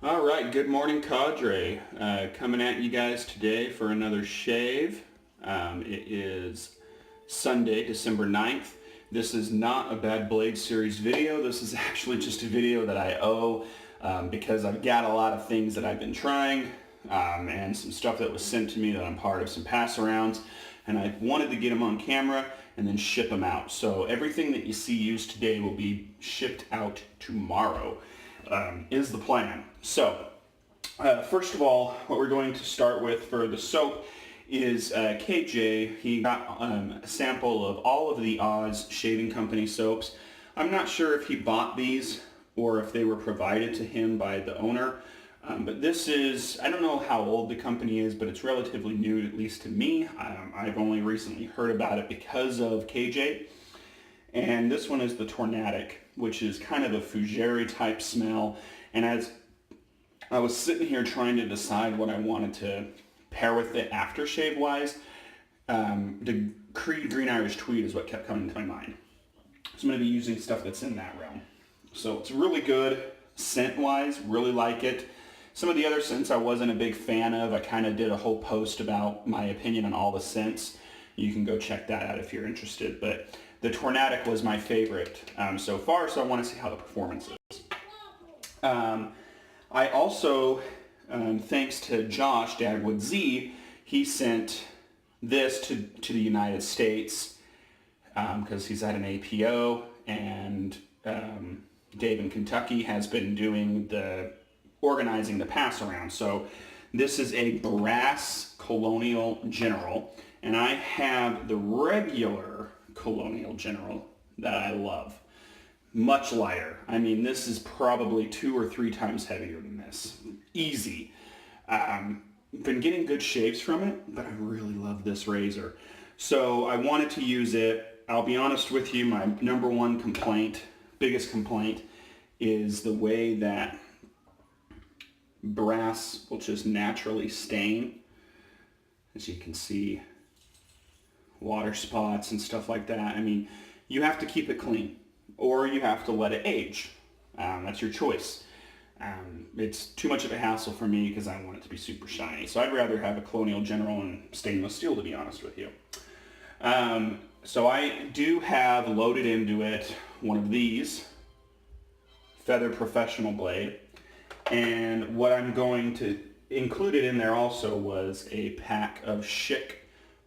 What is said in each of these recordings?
All right, good morning, Cadre. Coming at you guys today for another shave. It is Sunday, December 9th. This is not a Bad Blade Series video. This is actually just a video that I owe because I've got a lot of things that I've been trying and some stuff that was sent to me that I'm part of some pass-arounds, and I wanted to get them on camera and then ship them out. So everything that you see used today will be shipped out tomorrow. Is the plan. So, first of all, what we're going to start with for the soap is KJ. He got a sample of all of the Oz Shaving Company soaps. I'm not sure if he bought these or if they were provided to him by the owner, but this is, I don't know how old the company is, but it's relatively new, at least to me. I've only recently heard about it because of KJ. And this one is the Tornadic, which is kind of a fougere type smell. And as I was sitting here trying to decide what I wanted to pair with it aftershave wise, the Creed Green Irish Tweed is what kept coming to my mind. So I'm going to be using stuff that's in that realm. So it's really good scent wise, really like it. Some of the other scents I wasn't a big fan of. I kind of did a whole post about my opinion on all the scents. You can go check that out if you're interested. But the Tornadic was my favorite so far, so I want to see how the performance is. I also, thanks to Josh, Dagwood Z, he sent this to the United States because he's at an APO, and Dave in Kentucky has been doing organizing the pass around. So this is a brass Colonial General, and I have the regular Colonial General that I love. Much lighter. I mean, this is probably 2 or 3 times heavier than this. Easy. Been getting good shaves from it, but I really love this razor. So I wanted to use it. I'll be honest with you, my number one complaint, biggest complaint, is the way that brass will just naturally stain. As you can see, water spots and stuff like that. I mean, you have to keep it clean or you have to let it age. That's your choice. It's too much of a hassle for me because I want it to be super shiny. So I'd rather have a Colonial General and stainless steel, to be honest with you. So I do have loaded into it one of these Feather Professional blade, and what I'm going to included in there also was a pack of Schick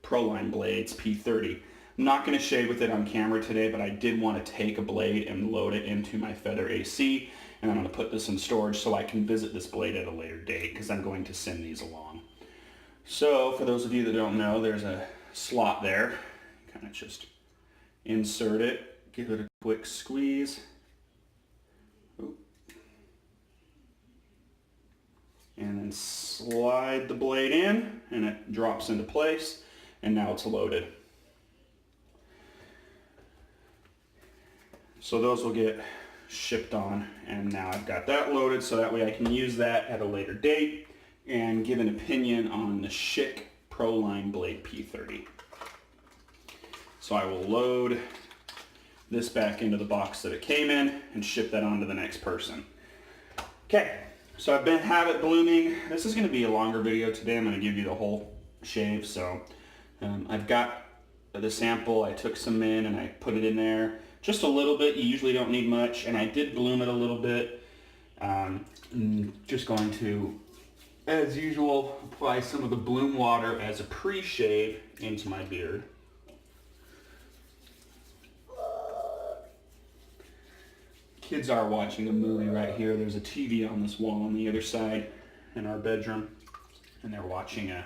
Proline blades P30. I'm not going to shave with it on camera today, but I did want to take a blade and load it into my Feather AC, and I'm going to put this in storage so I can visit this blade at a later date because I'm going to send these along. So for those of you that don't know, there's a slot there. Kind of just insert it, give it a quick squeeze. And then slide the blade in, and it drops into place, and now it's loaded. So those will get shipped on, and now I've got that loaded so that way I can use that at a later date and give an opinion on the Schick Proline Blade P30. So I will load this back into the box that it came in and ship that on to the next person. Okay. So I've been have it blooming. This is going to be a longer video today. I'm going to give you the whole shave. So I've got the sample. I took some in and I put it in there. Just a little bit. You usually don't need much. And I did bloom it a little bit. Just going to, as usual, apply some of the bloom water as a pre-shave into my beard. Kids are watching a movie right here. There's a TV on this wall on the other side in our bedroom, and they're watching a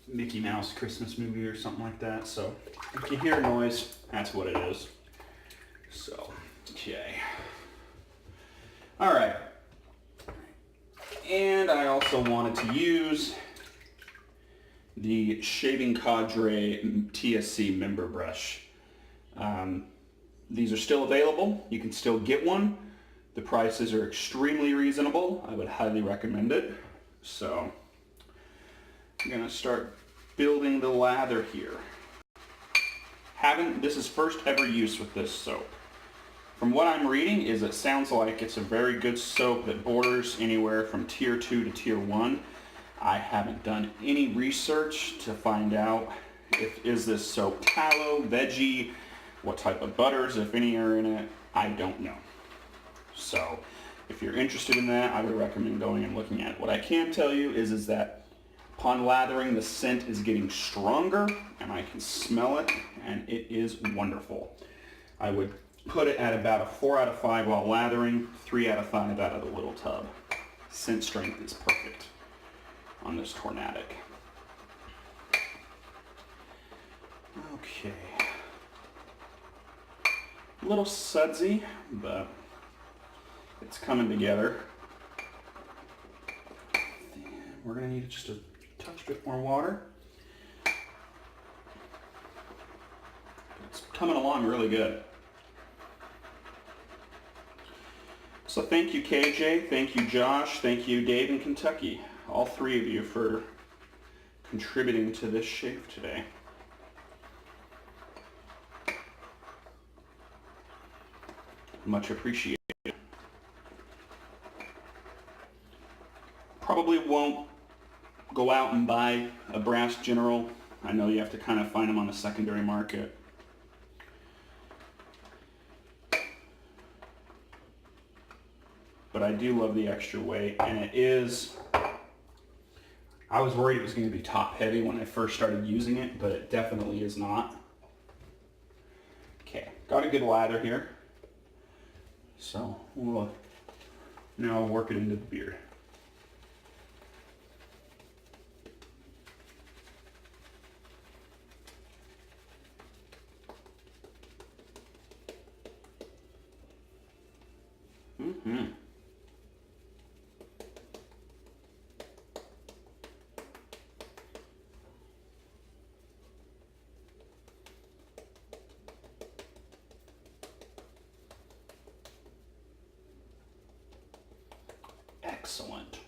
Mickey Mouse Christmas movie or something like that. So if you hear noise, that's what it is. So, okay. All right. And I also wanted to use the Shaving Cadre TSC member brush. These are still available. You can still get one. The prices are extremely reasonable. I would highly recommend it. So I'm gonna start building the lather here. This is first ever use with this soap. From what I'm reading is it sounds like it's a very good soap that borders anywhere from tier 2 to tier 1. I haven't done any research to find out is this soap tallow, veggie, what type of butters, if any, are in it. I don't know. So if you're interested in that, I would recommend going and looking at it. What I can tell you is that upon lathering, the scent is getting stronger, and I can smell it, and it is wonderful. I would put it at about a 4 out of 5 while lathering, 3 out of 5 out of the little tub. Scent strength is perfect on this Tornadic. Okay. A little sudsy, but it's coming together. We're going to need just a touch bit more water. It's coming along really good. So thank you, KJ, thank you, Josh, thank you, Dave in Kentucky, all three of you for contributing to this shave today. Much appreciated. Probably won't go out and buy a brass general. I know you have to kind of find them on the secondary market. But I do love the extra weight, and it is, I was worried it was going to be top heavy when I first started using it, but it definitely is not. Okay, got a good lather here. So we'll now work it into the beard. Excellent.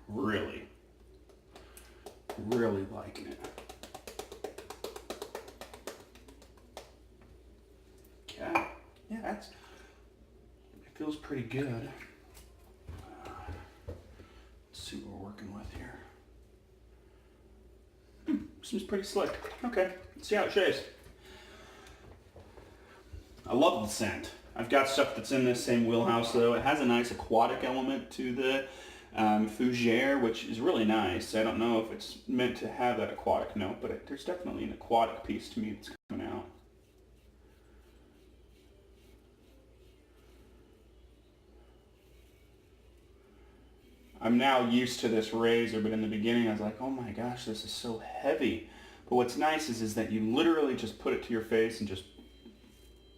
Really liking it. Okay. Yeah, it feels pretty good. Let's see what we're working with here. Seems pretty slick. Okay, let's see how it shaves. I love the scent. I've got stuff that's in this same wheelhouse though. It has a nice aquatic element to the fougere, which is really nice. I don't know if it's meant to have that aquatic note, but there's definitely an aquatic piece to me that's coming out. I'm now used to this razor, but in the beginning I was like, oh my gosh, this is so heavy. But what's nice is that you literally just put it to your face and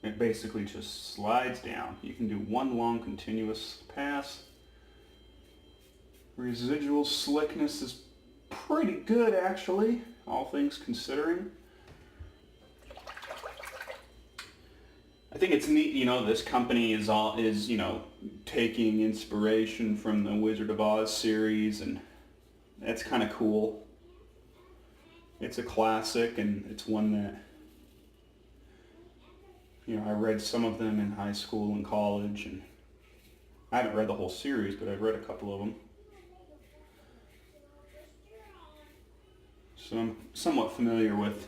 it basically just slides down. You can do one long continuous pass. Residual slickness is pretty good actually, all things considering. I think it's neat, you know, this company is you know, taking inspiration from the Wizard of Oz series, and that's kind of cool. It's a classic, and it's one that, you know, I read some of them in high school and college, and I haven't read the whole series, but I've read a couple of them. So I'm somewhat familiar with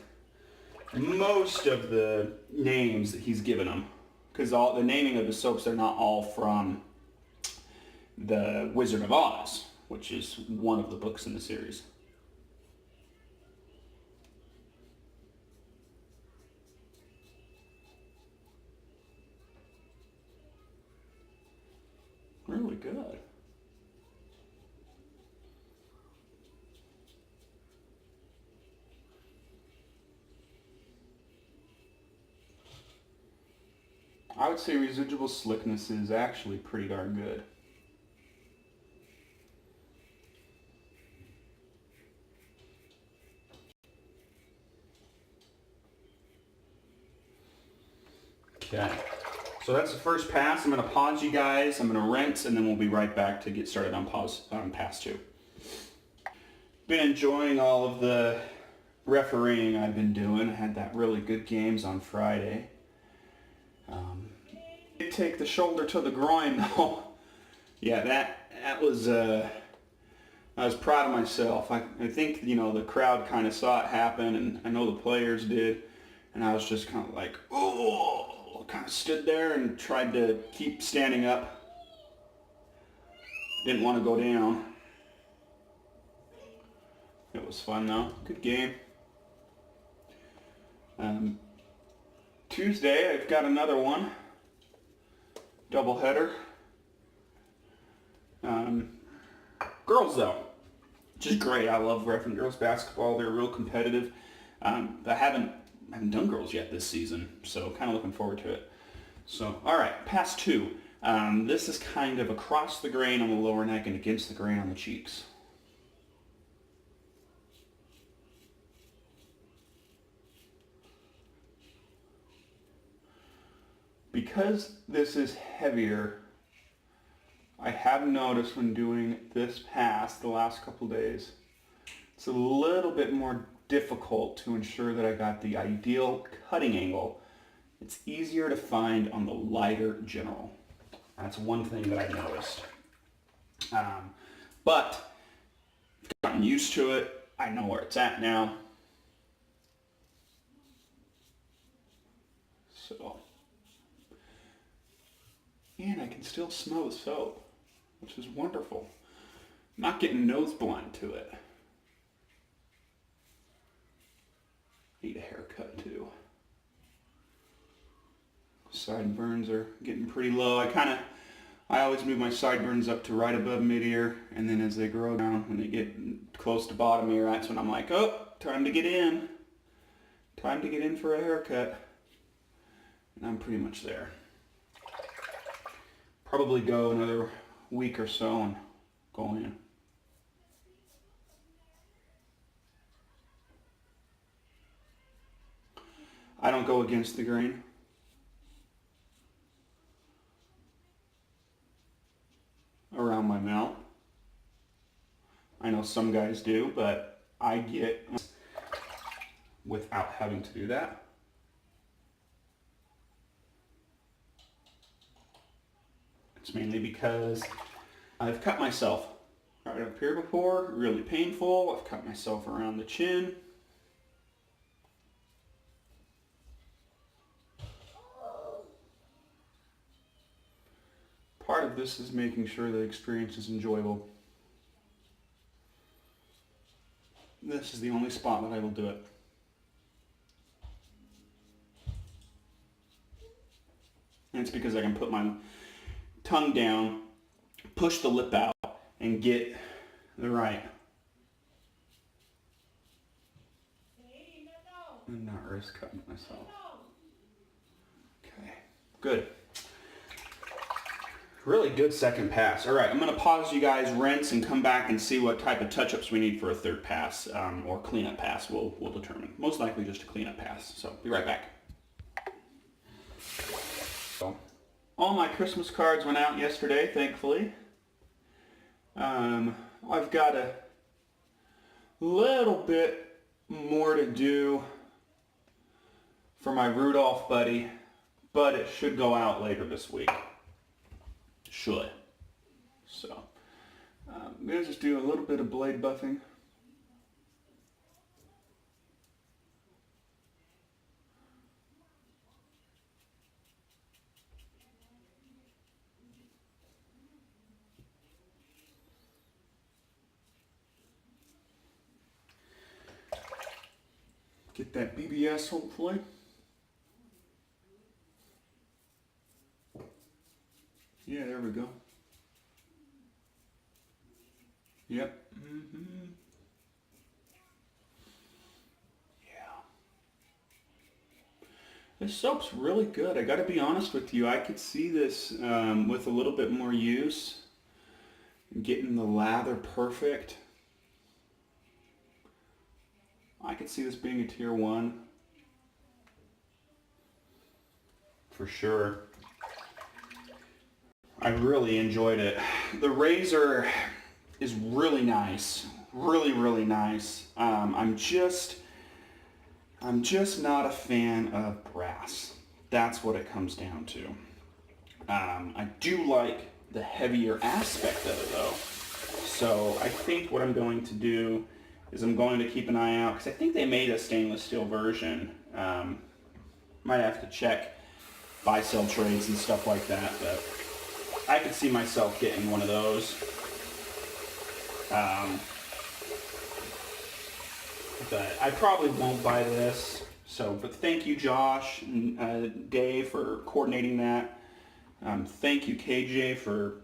most of the names that he's given them, because the naming of the soaps, they're not all from the Wizard of Oz, which is one of the books in the series. Really good. I would say residual slickness is actually pretty darn good. Okay, so that's the first pass. I'm going to pause you guys, I'm going to rinse, and then we'll be right back to get started on pass 2. Been enjoying all of the refereeing I've been doing. I had that really good games on Friday. Take the shoulder to the groin though. Yeah, that was I was proud of myself. I think, you know, the crowd kind of saw it happen, and I know the players did, and I was just kind of like, oh, kind of stood there and tried to keep standing up. Didn't want to go down. It was fun though. Good game. Tuesday I've got another one. Doubleheader. Girls though, which is great. I love ref and girls basketball. They're real competitive. I haven't done girls yet this season, so kind of looking forward to it. So, all right, pass 2. This is kind of across the grain on the lower neck and against the grain on the cheeks. Because this is heavier, I have noticed when doing this pass the last couple days, it's a little bit more difficult to ensure that I got the ideal cutting angle. It's easier to find on the lighter general. That's one thing that I noticed. But I've gotten used to it. I know where it's at now. So, and I can still smell the soap, which is wonderful. I'm not getting nose blind to it. Need a haircut too. Sideburns are getting pretty low. I always move my sideburns up to right above mid-ear, and then as they grow down, when they get close to bottom ear, that's when I'm like, oh, time to get in. Time to get in for a haircut. And I'm pretty much there. Probably go another week or so and go in. I don't go against the grain. Around my mouth. I know some guys do, but I get without having to do that. It's mainly because I've cut myself right up here before, really painful. I've cut myself around the chin. Part of this is making sure the experience is enjoyable. This is the only spot that I will do it. And it's because I can put my tongue down, push the lip out, and get the right. And not risk cutting myself. Okay, good. Really good second pass. All right, I'm going to pause you guys, rinse, and come back and see what type of touch-ups we need for a third pass, or cleanup pass we'll determine. Most likely just a cleanup pass, so be right back. So, all my Christmas cards went out yesterday, thankfully. I've got a little bit more to do for my Rudolph buddy, but it should go out later this week. Should. So, I'm going to just do a little bit of blade buffing. Get that BBS hopefully. Yeah, there we go. Yep. Yeah. This soap's really good. I gotta be honest with you. I could see this with a little bit more use. Getting the lather perfect. I could see this being a tier 1. For sure. I really enjoyed it. The razor is really nice. Really, really nice. I'm just I'm just not a fan of brass. That's what it comes down to. I do like the heavier aspect of it though. So I think what I'm going to do is I'm going to keep an eye out, because I think they made a stainless steel version. Might have to check buy-sell trades and stuff like that, but I could see myself getting one of those. But I probably won't buy this. So, but thank you, Josh and Dave, for coordinating that. Thank you, KJ, for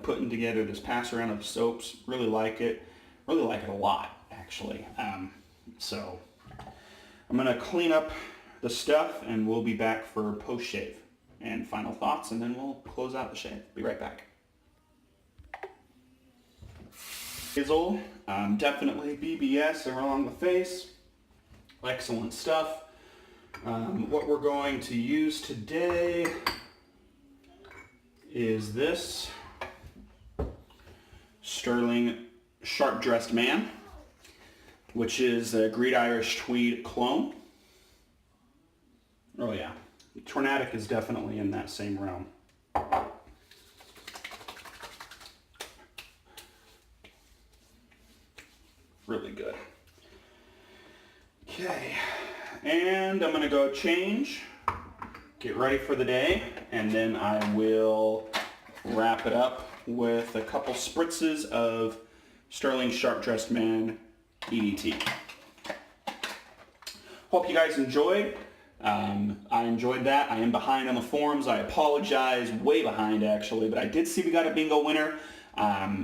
putting together this pass around of soaps. Really like it. Really like it a lot, actually. So I'm gonna clean up the stuff, and we'll be back for post shave and final thoughts, and then we'll close out the shave. Be right back. Hazel, definitely BBS around the face. Excellent stuff. What we're going to use today is this Sterling Sharp Dressed Man, which is a Great Irish Tweed clone. Oh yeah, Tornadic is definitely in that same realm. Really good. Okay, and I'm gonna go change, get ready for the day, and then I will wrap it up with a couple spritzes of Sterling Sharp Dressed Man EDT. Hope you guys enjoyed. I enjoyed that. I am behind on the forums. I apologize, way behind actually, but I did see we got a bingo winner.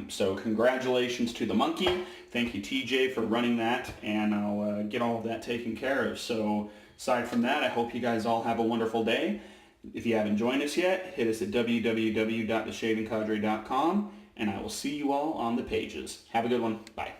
So congratulations to the monkey. Thank you, TJ, for running that, and I'll get all of that taken care of. So aside from that, I hope you guys all have a wonderful day. If you haven't joined us yet, hit us at www.theshavingcadre.com, and I will see you all on the pages. Have a good one. Bye.